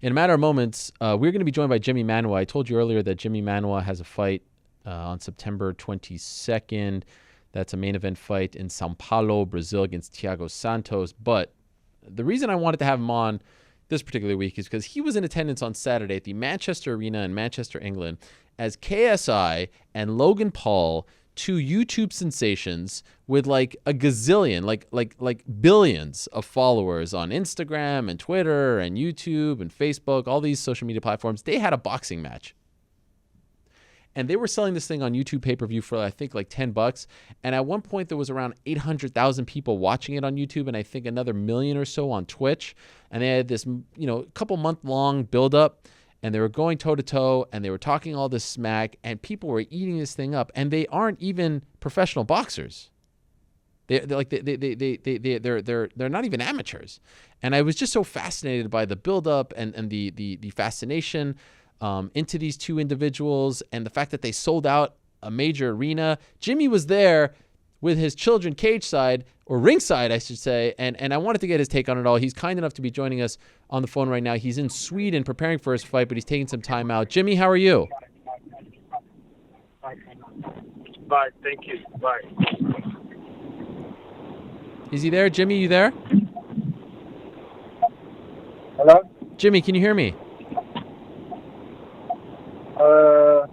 In a matter of moments, we're going to be joined by Jimi Manuwa. I told you earlier that Jimi Manuwa has a fight on September 22nd. That's a main event fight in Sao Paulo, Brazil, against Thiago Santos. But the reason I wanted to have him on this particular week is because he was in attendance on Saturday at the Manchester Arena in Manchester, England, as KSI and Logan Paul, two YouTube sensations with like a gazillion, like billions of followers on Instagram and Twitter and YouTube and Facebook, all these social media platforms. They had a boxing match. And they were selling this thing on YouTube pay-per-view for, I think, like $10. And at one point, there was around 800,000 people watching it on YouTube, and I think another million or so on Twitch. And they had this, couple month-long build-up, and they were going toe-to-toe, and they were talking all this smack, and people were eating this thing up. And they aren't even professional boxers. They're not even amateurs. And I was just so fascinated by the build-up and the fascination into these two individuals, and the fact that they sold out a major arena. Jimmy was there with his children cage side, or ringside, I should say, and I wanted to get his take on it all. He's kind enough to be joining us on the phone right now. He's in Sweden preparing for his fight, but he's taking some time out. Jimmy, how are you? Bye. Thank you. Bye. Is he there? Jimmy, you there? Hello? Jimmy, can you hear me? Not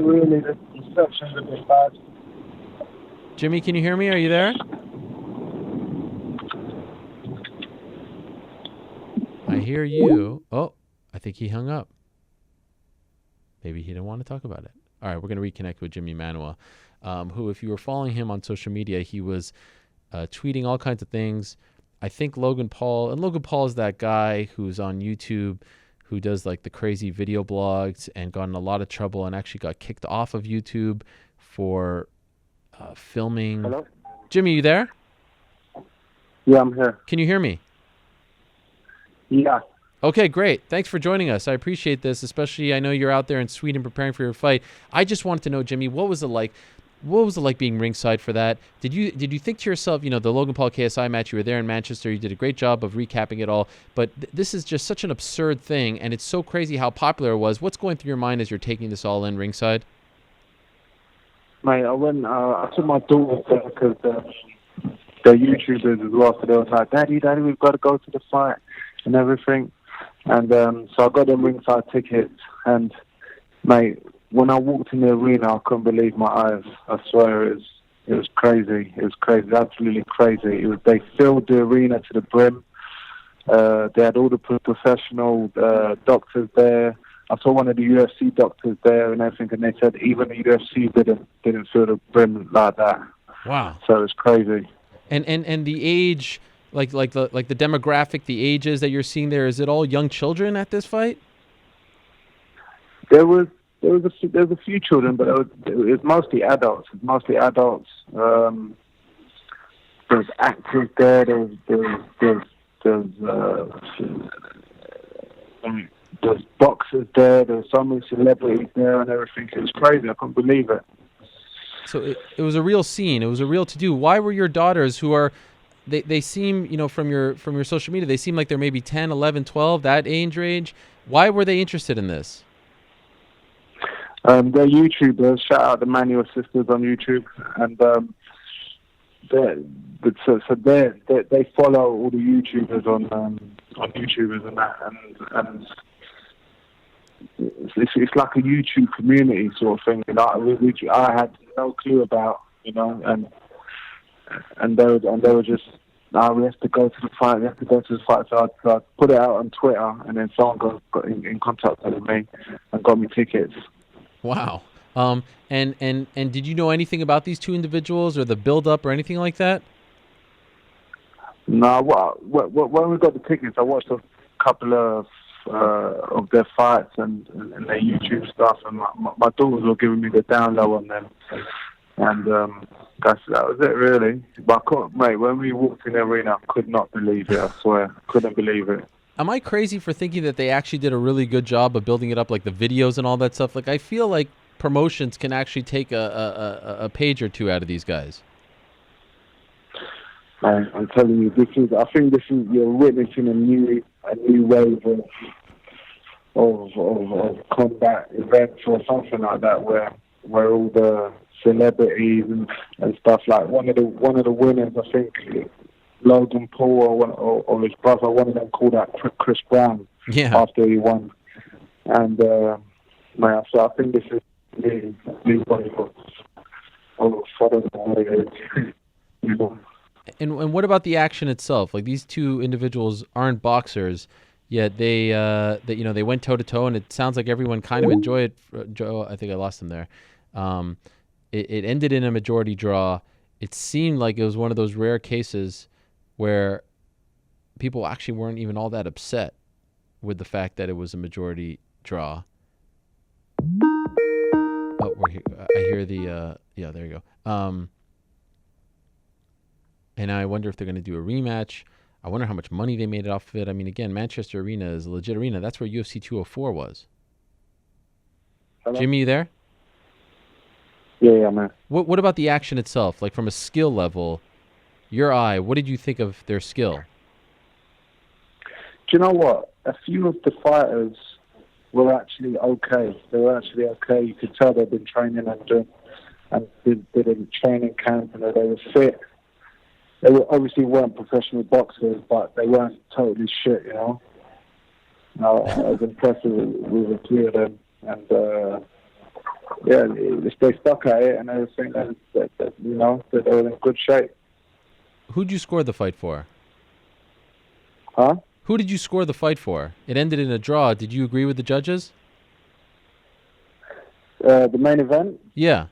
really. The reception's a bit bad. Jimmy, can you hear me? Are you there? I hear you. Oh, I think he hung up. Maybe he didn't want to talk about it. All right, we're going to reconnect with Jimi Manuwa, who, if you were following him on social media, he was tweeting all kinds of things. I think Logan Paul is that guy who's on YouTube who does like the crazy video blogs and got in a lot of trouble and actually got kicked off of YouTube for filming. Hello? Jimmy, you there? Yeah, I'm here. Can you hear me? Yeah. Okay, great. Thanks for joining us. I appreciate this, especially I know you're out there in Sweden preparing for your fight. I just wanted to know, Jimmy, what was it like? What was it like being ringside for that? Did you think to yourself, the Logan Paul-KSI match, you were there in Manchester, you did a great job of recapping it all, but this is just such an absurd thing, and it's so crazy how popular it was. What's going through your mind as you're taking this all in ringside? Mate, I took my daughter there because they're YouTubers as well, so they was like, Daddy, we've got to go to the fight and everything. And so I got them ringside tickets, and mate, when I walked in the arena, I couldn't believe my eyes. I swear, it was crazy. It was crazy, absolutely crazy. They filled the arena to the brim. They had all the professional doctors there. I saw one of the UFC doctors there and everything, and they said even the UFC didn't fill the brim like that. Wow! So it was crazy. And the age, like the demographic, the ages that you're seeing there, is it all young children at this fight? There was a few children, but it was mostly adults. There's actors there. There's boxers there. There's some celebrities there and everything. It was crazy. I couldn't believe it. So it was a real scene. It was a real to-do. Why were your daughters, who are, they seem, from your social media, they seem like they're maybe 10, 11, 12, that age range. Why were they interested in this? They're YouTubers. Shout out the Manuwa sisters on YouTube, and they follow all the YouTubers on YouTubers and that, and it's like a YouTube community sort of thing. Which I had no clue about, and they were just, we have to go to the fight. So I put it out on Twitter, and then someone got in contact with me and got me tickets. Wow. And did you know anything about these two individuals or the build-up or anything like that? No. When we got the tickets, I watched a couple of their fights and their YouTube stuff, and my daughters were giving me the down low on them, and that was it really. But when we walked in the arena, I could not believe it. I swear, couldn't believe it. Am I crazy for thinking that they actually did a really good job of building it up, like the videos and all that stuff? Like, I feel like promotions can actually take a page or two out of these guys. I'm telling you, I think you're witnessing a new wave of combat events or something like that, where all the celebrities and stuff, like one of the winners, I think Logan Paul or his brother, one of them called out Chris Brown after he won. And so I think this is really wonderful. And what about the action itself? Like, these two individuals aren't boxers, yet they went toe to toe, and it sounds like everyone kind of enjoyed it. Joe, I think I lost him there. It ended in a majority draw. It seemed like it was one of those rare cases where people actually weren't even all that upset with the fact that it was a majority draw. Oh, I hear the there you go. And I wonder if they're going to do a rematch. I wonder how much money they made off of it. I mean, again, Manchester Arena is a legit arena. That's where UFC 204 was. Hello? Jimmy, you there? Yeah, man. What about the action itself? Like, from a skill level, your eye, what did you think of their skill? Do you know what? A few of the fighters were actually okay. They were actually okay. You could tell they'd been training and did a training camp, and they were fit. They weren't professional boxers, but they weren't totally shit, you know. I was impressed with a few of them, and they stuck at it, and everything. That they were in good shape. Who'd you score the fight for? Huh? Who did you score the fight for? It ended in a draw. Did you agree with the judges? The main event? Yeah.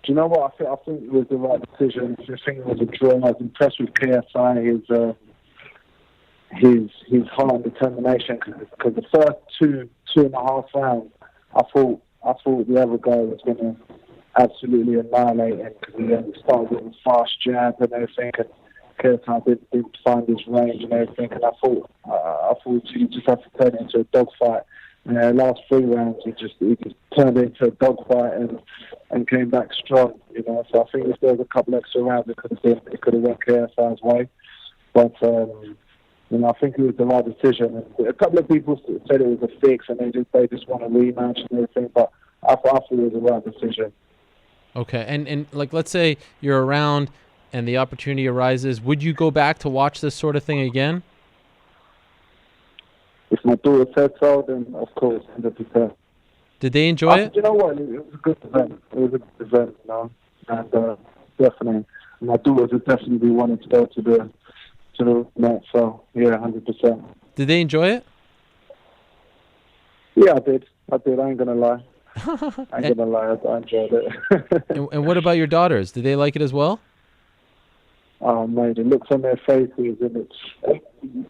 Do you know what? I think it was the right decision. I think it was a draw. I was impressed with KSI, his heart and determination. Because the first two and a half rounds, I thought the other guy was going to absolutely annihilate him, because he started with a fast jab and everything. And KSI didn't find his range and everything. And I thought you just have to turn it into a dogfight. The last 3 rounds, he just turned into a dogfight and came back strong, you know. So I think if there was a couple extra rounds, it could have went KSI's way. But I think it was the right decision. And a couple of people said it was a fix, and they just want a rematch and everything. But I thought it was the right decision. Okay, and like, let's say you're around and the opportunity arises, would you go back to watch this sort of thing again? If my daughter said so, then of course, 100%. Did they enjoy it? You know what? It was a good event. And definitely, my daughters would definitely be wanting to go to the match. So yeah, 100%. Did they enjoy it? Yeah, I did. I ain't gonna lie. I enjoyed it. and what about your daughters? Did they like it as well? Oh, mate, it looks on their faces, and it's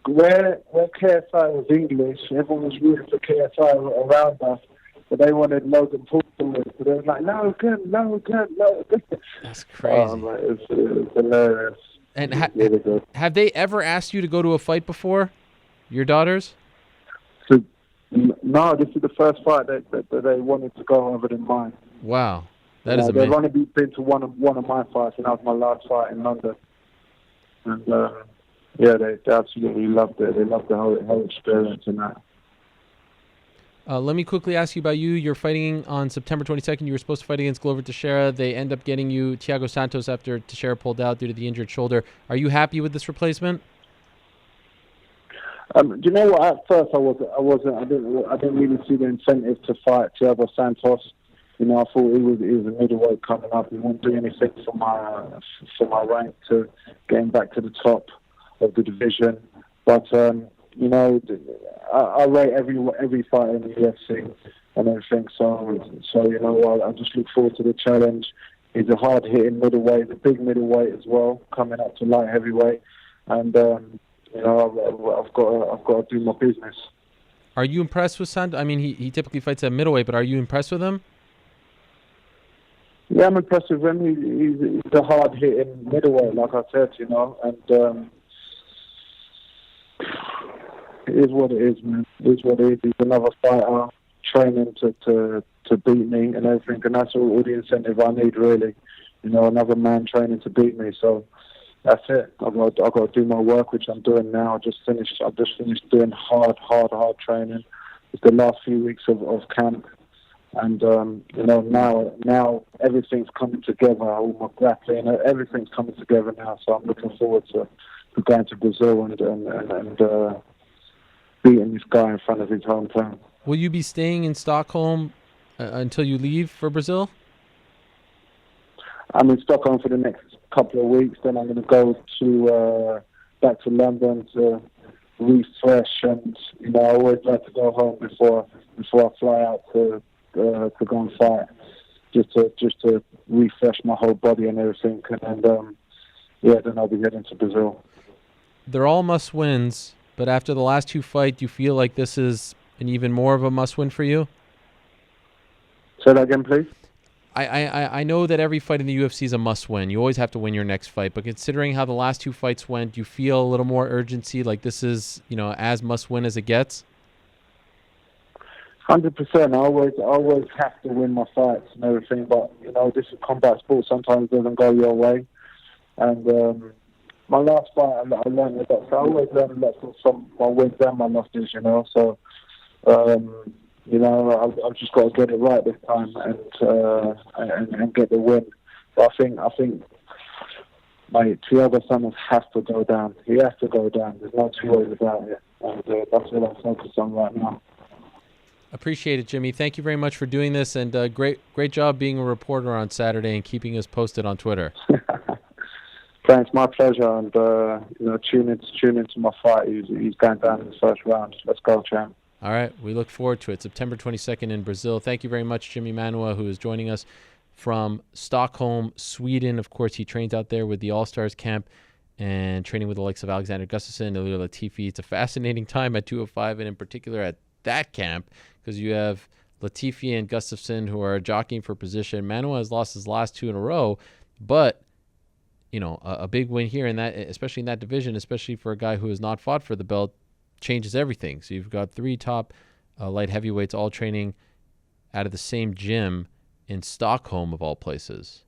where KSI was English, everyone was rooting for KSI around us, but they wanted Logan Paul to win. So they were like, Logan. That's crazy. Mate, it's hilarious. And really good. Have they ever asked you to go to a fight before, your daughters? So, no, this is the first fight that they wanted to go other than mine. Wow, that is amazing. They've only been to one of my fights, and that was my last fight in London. And they absolutely loved it. They loved the whole experience and that. Let me quickly ask you about you. You're fighting on September 22nd. You were supposed to fight against Glover Teixeira. They end up getting you Thiago Santos after Teixeira pulled out due to the injured shoulder. Are you happy with this replacement? Do you know what? At first, I didn't really see the incentive to fight Thiago Santos. You know, I thought he was a middleweight coming up. He wouldn't do anything for my rank to getting back to the top of the division. But you know, I rate every fight in the UFC and everything. So you know, I just look forward to the challenge. He's a hard hitting middleweight, a big middleweight as well, coming up to light heavyweight, and you know, I've got to do my business. Are you impressed with Santos? I mean, he typically fights at middleweight, but are you impressed with him? Yeah, I'm impressed with him. He's a hard-hitting middleweight, like I said, you know, and it is what it is, man. It is what it is. He's another fighter training to beat me and everything, and that's all the incentive I need, really. You know, another man training to beat me. So, that's it. I've got to do my work, which I'm doing now. I've just finished doing hard training. It's the last few weeks of camp. And, now everything's coming together. All my grappling, everything's coming together now. So I'm looking forward to going to Brazil and beating this guy in front of his hometown. Will you be staying in Stockholm until you leave for Brazil? I'm in Stockholm for the next couple of weeks. Then I'm going to go to back to London to refresh. And I always like to go home before I fly out to go and fight, just to refresh my whole body and everything. And then I'll be heading to Brazil. They're all must-wins, but after the last two fights, do you feel like this is an even more of a must-win for you? Say that again, please. I know that every fight in the UFC is a must-win. You always have to win your next fight, but considering how the last two fights went, do you feel a little more urgency, like this is, as must-win as it gets? 100%. I always have to win my fights and everything, but this is combat sport. Sometimes it doesn't go your way. And my last fight, I learned a lot. So I always learn a lot from my wins and my losses. So I've just got to get it right this time and get the win. But I think my Thiago Santos has to go down. He has to go down. There's no two ways about it. And that's what I'm focused on right now. Appreciate it, Jimmy. Thank you very much for doing this, and great job being a reporter on Saturday and keeping us posted on Twitter. Thanks, my pleasure. And tune into my fight. He's going down in the first round. Let's go, champ. All right, we look forward to it. September 22nd in Brazil. Thank you very much, Jimi Manuwa, who is joining us from Stockholm, Sweden. Of course, he trains out there with the All-Stars camp and training with the likes of Alexander Gustafsson, Ilir Latifi. It's a fascinating time at 205, and in particular at that camp, because you have Latifi and Gustafsson who are jockeying for position. Manuwa has lost his last two in a row, but a big win here in that, especially in that division, especially for a guy who has not fought for the belt, changes everything. So you've got three top light heavyweights all training out of the same gym in Stockholm, of all places.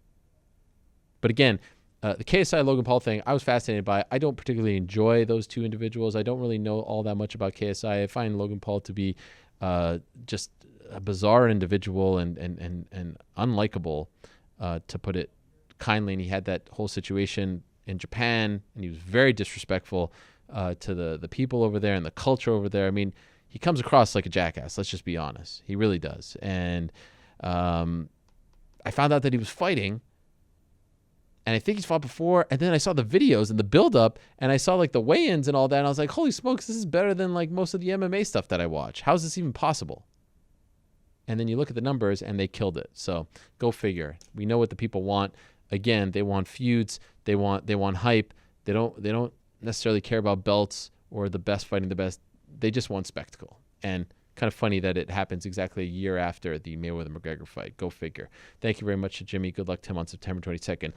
But again, the KSI Logan Paul thing, I was fascinated by. I don't particularly enjoy those two individuals. I don't really know all that much about KSI. I find Logan Paul to be just a bizarre individual and unlikable, to put it kindly. And he had that whole situation in Japan, and he was very disrespectful to the people over there and the culture over there. I mean, he comes across like a jackass. Let's just be honest. He really does. And I found out that he was fighting, and I think he's fought before. And then I saw the videos and the build-up, and I saw like the weigh-ins and all that. And I was like, holy smokes, this is better than like most of the MMA stuff that I watch. How is this even possible? And then you look at the numbers, and they killed it. So go figure. We know what the people want. Again, they want feuds. They want hype. They don't necessarily care about belts or the best fighting the best. They just want spectacle. And kind of funny that it happens exactly a year after the Mayweather-McGregor fight. Go figure. Thank you very much to Jimmy. Good luck to him on September 22nd.